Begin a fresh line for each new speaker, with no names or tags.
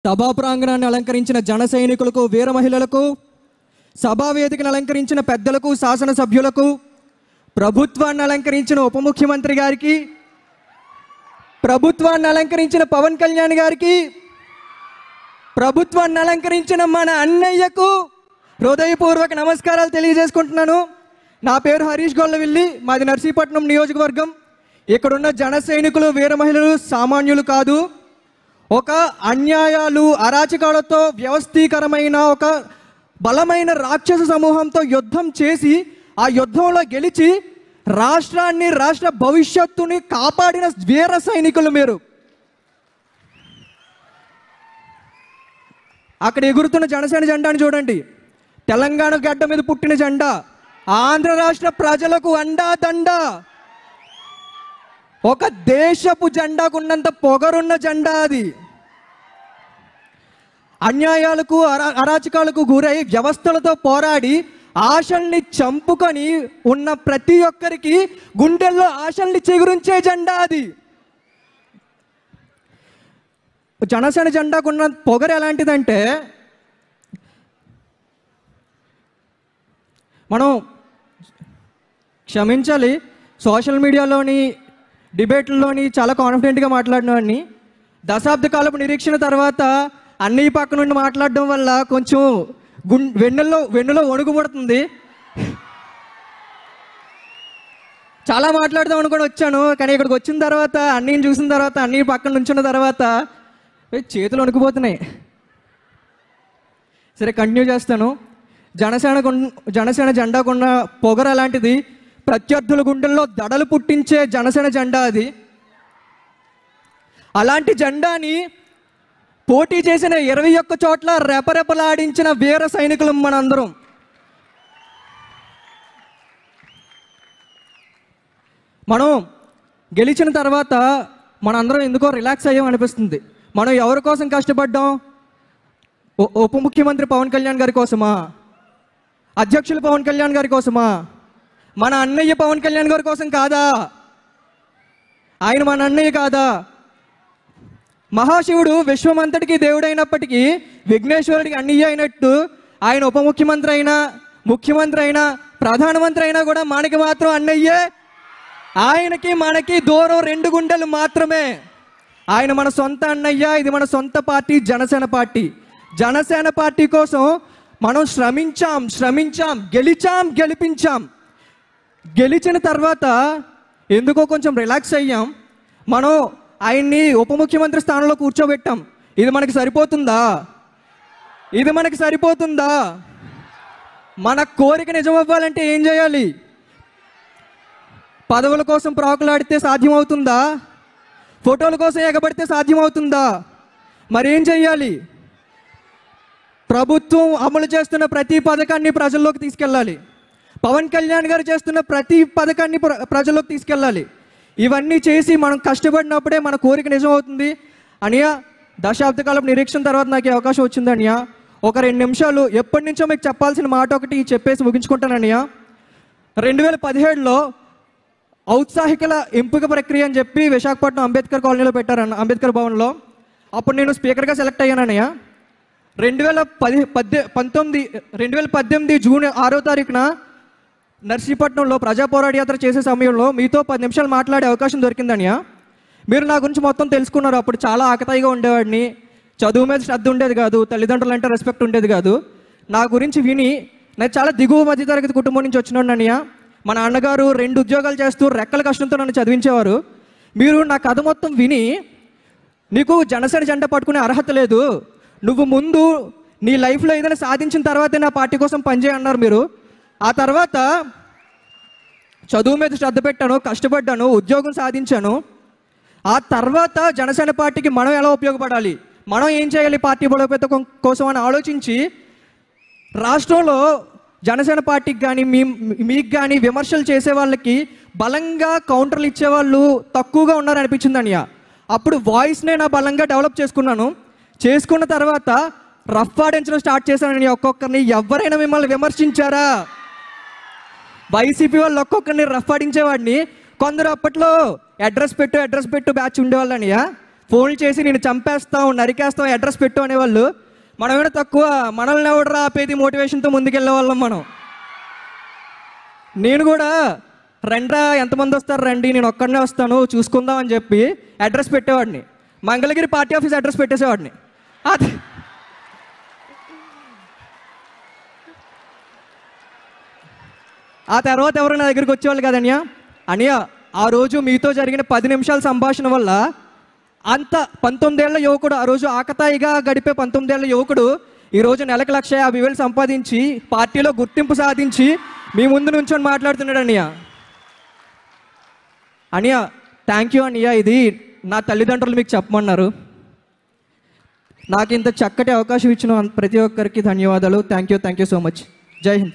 సభా ప్రాంగణాన్ని అలంకరించిన జన సైనికులకు, వీర మహిళలకు, సభా వేదికను అలంకరించిన పెద్దలకు, శాసనసభ్యులకు, ప్రభుత్వాన్ని అలంకరించిన ఉప ముఖ్యమంత్రి గారికి, ప్రభుత్వాన్ని అలంకరించిన పవన్ కళ్యాణ్ గారికి, ప్రభుత్వాన్ని అలంకరించిన మన అన్నయ్యకు హృదయపూర్వక నమస్కారాలు తెలియజేసుకుంటున్నాను. నా పేరు హరీష్ గొల్లవిల్లి, మాది నర్సీపట్నం నియోజకవర్గం. ఇక్కడున్న జన సైనికులు, వీర మహిళలు సామాన్యులు కాదు. ఒక అన్యాయాలు, అరాచకాలతో వ్యవస్థీకరమైన ఒక బలమైన రాక్షస సమూహంతో యుద్ధం చేసి ఆ యుద్ధంలో గెలిచి రాష్ట్రాన్ని, రాష్ట్ర భవిష్యత్తుని కాపాడిన వీర సైనికులు మీరు. అక్కడ ఎగురుతున్న జనసేన జెండాను చూడండి. తెలంగాణ గడ్డ మీద పుట్టిన జెండా, ఆంధ్ర రాష్ట్ర ప్రజలకు అండా దండ. ఒక దేశపు జెండాకు ఉన్నంత పొగరున్న జెండా అది. అన్యాయాలకు, అరాచకాలకు గురై వ్యవస్థలతో పోరాడి ఆశల్ని చంపుకొని ఉన్న ప్రతి ఒక్కరికి గుండెల్లో ఆశల్ని చిగురించే జెండా అది. జనసేన జెండాకున్న పొగరు ఎలాంటిదంటే, మనం క్షమించాలి, సోషల్ మీడియాలోని డిబేట్లలోని చాలా కాన్ఫిడెంట్గా మాట్లాడినవాడిని. దశాబ్ద కాలపు నిరీక్షణ తర్వాత అన్ని పక్క నుండి మాట్లాడడం వల్ల కొంచెం వెన్నులో వణుకు పడుతుంది. చాలా మాట్లాడదాం అనుకొని వచ్చాను, కానీ ఇక్కడికి వచ్చిన తర్వాత అన్నీని చూసిన తర్వాత, అన్నీ పక్కన నుంచున్న తర్వాత చేతులు వణుకుపోతున్నాయి. సరే, కంటిన్యూ చేస్తాను. జనసేన జెండాకున్న పొగరు అలాంటిది. ప్రత్యర్థుల గుండెల్లో దడలు పుట్టించే జనసేన జెండా అది. అలాంటి జెండాని పోటీ చేసిన 21 చోట్ల రెపరెపలాడించిన వీర సైనికులు మనందరం. మనం గెలిచిన తర్వాత మనందరం ఎందుకో రిలాక్స్ అయ్యాం అనిపిస్తుంది. మనం ఎవరి కోసం కష్టపడ్డాం? ఉప ముఖ్యమంత్రి పవన్ కళ్యాణ్ గారి కోసమా? అధ్యక్షులు పవన్ కళ్యాణ్ గారి కోసమా? మన అన్నయ్య పవన్ కళ్యాణ్ గారి కోసం కాదా? ఆయన మన అన్నయ్య కాదా? మహాశివుడు విశ్వమంతటికి దేవుడైనప్పటికీ విఘ్నేశ్వరుడికి అన్నయ్య అయినట్టు ఆయన ఉప ముఖ్యమంత్రి అయినా, ముఖ్యమంత్రి అయినా, ప్రధానమంత్రి అయినా కూడా మనకి మాత్రం అన్నయ్యే. ఆయనకి మనకి దూరం 2 గుండెలు మాత్రమే. ఆయన మన సొంత అన్నయ్య. ఇది మన సొంత party, Janasena party. Janasena party కోసం మనం శ్రమించాం, గెలిపించాం. గెలిచిన తర్వాత ఎందుకో కొంచెం రిలాక్స్ అయ్యాం. మనం ఆయన్ని ఉప ముఖ్యమంత్రి స్థానంలో కూర్చోబెట్టాం. ఇది మనకి సరిపోతుందా? మన కోరిక నిజమవ్వాలంటే ఏం చేయాలి? పదవుల కోసం ప్రాకులాడితే సాధ్యమవుతుందా? ఫోటోల కోసం ఎగబడితే సాధ్యమవుతుందా? మరేం చెయ్యాలి? ప్రభుత్వం అమలు చేస్తున్న ప్రతి పథకాన్ని ప్రజల్లోకి తీసుకెళ్ళాలి. పవన్ కళ్యాణ్ గారు చేస్తున్న ప్రతి పథకాన్ని ప్రజల్లోకి తీసుకెళ్ళాలి. ఇవన్నీ చేసి మనం కష్టపడినప్పుడే మన కోరిక నిజం అవుతుంది. అనియా, దశాబ్ద కాలం నిరీక్షణ తర్వాత నాకు ఈ అవకాశం వచ్చింది అనియా. ఒక 2 నిమిషాలు ఎప్పటి నుంచో మీకు చెప్పాల్సిన మాట ఒకటి చెప్పేసి ముగించుకుంటాను అనియా. 2017లో ఔత్సాహికల ఎంపిక ప్రక్రియ అని చెప్పి విశాఖపట్నం అంబేద్కర్ కాలనీలో పెట్టారన్న, అంబేద్కర్ భవన్లో. అప్పుడు నేను స్పీకర్గా సెలెక్ట్ అయ్యానన్నయ్య. 2018 జూన్ 6వ తారీఖున నర్సీపట్నంలో ప్రజా పోరాట యాత్ర చేసే సమయంలో మీతో 10 నిమిషాలు మాట్లాడే అవకాశం దొరికిందనియా. మీరు నా గురించి మొత్తం తెలుసుకున్నారు. అప్పుడు చాలా ఆకతాయిగా ఉండేవాడిని, చదువు మీద శ్రద్ధ ఉండేది కాదు, తల్లిదండ్రులు అంటే రెస్పెక్ట్ ఉండేది కాదు. నా గురించి విని నేను చాలా దిగువ మధ్యతరగతి కుటుంబం నుంచి వచ్చినాడు అన్నయ్య. మా నాన్నగారు 2 ఉద్యోగాలు చేస్తూ రెక్కల కష్టంతో నన్ను చదివించేవారు. మీరు నా కథ మొత్తం విని, నీకు జనసేన జెండా పట్టుకునే అర్హత లేదు, నువ్వు ముందు నీ లైఫ్లో ఏదైనా సాధించిన తర్వాతే నా పార్టీ కోసం పనిచేయన్నారు మీరు. ఆ తర్వాత చదువు మీద శ్రద్ధ పెట్టాను, కష్టపడ్డాను, ఉద్యోగం సాధించాను. ఆ తర్వాత జనసేన పార్టీకి మనం ఎలా ఉపయోగపడాలి, మనం ఏం చేయాలి పార్టీ బలోపేతం కోసం అని ఆలోచించి రాష్ట్రంలో జనసేన పార్టీకి కానీ మీకు కానీ విమర్శలు చేసే వాళ్ళకి బలంగా కౌంటర్లు ఇచ్చేవాళ్ళు తక్కువగా ఉన్నారనిపించింది అనియా. అప్పుడు వాయిస్నే నా బలంగా డెవలప్ చేసుకున్న తర్వాత రఫ్ ఆడించడం స్టార్ట్ చేశానని. ఒక్కొక్కరిని ఎవరైనా మిమ్మల్ని విమర్శించారా? వైసీపీ వాళ్ళు ఒక్కొక్కరిని రఫ్ ఆడించేవాడిని. కొందరు అప్పట్లో అడ్రస్ పెట్టు బ్యాచ్ ఉండేవాళ్ళనియా. ఫోన్లు చేసి నేను చంపేస్తాం, నరికేస్తాం, అడ్రస్ పెట్టు అనేవాళ్ళు. మనం ఏమైనా తక్కువ? మనల్ని ఎవడరా ఆపేది మోటివేషన్తో ముందుకెళ్ళే వాళ్ళం మనం. నేను కూడా రండ్రా, ఎంతమంది వస్తారు రండి, నేను ఒక్కడనే వస్తాను చూసుకుందాం అని చెప్పి అడ్రస్ పెట్టేవాడిని. మంగళగిరి పార్టీ ఆఫీస్ అడ్రస్ పెట్టేసేవాడిని. అది ఆ తర్వాత ఎవరు నా దగ్గరికి వచ్చేవాళ్ళు కదన్యా, అనియా ఆ రోజు మీతో జరిగిన 10 నిమిషాల సంభాషణ వల్ల అంత 19 ఏళ్ల యువకుడు, ఆ రోజు ఆకతాయిగా గడిపే 19 ఏళ్ల యువకుడు ఈరోజు నెలకు 1,50,000 సంపాదించి పార్టీలో గుర్తింపు సాధించి మీ ముందు నుంచొని మాట్లాడుతున్నాడు అనియా. అనియా థ్యాంక్ యూ అనియా, ఇది నా తల్లిదండ్రులు మీకు చెప్పమన్నారు. నాకు ఇంత చక్కటి అవకాశం ఇచ్చిన ప్రతి ఒక్కరికి ధన్యవాదాలు. Thank you so much. జై హింద్.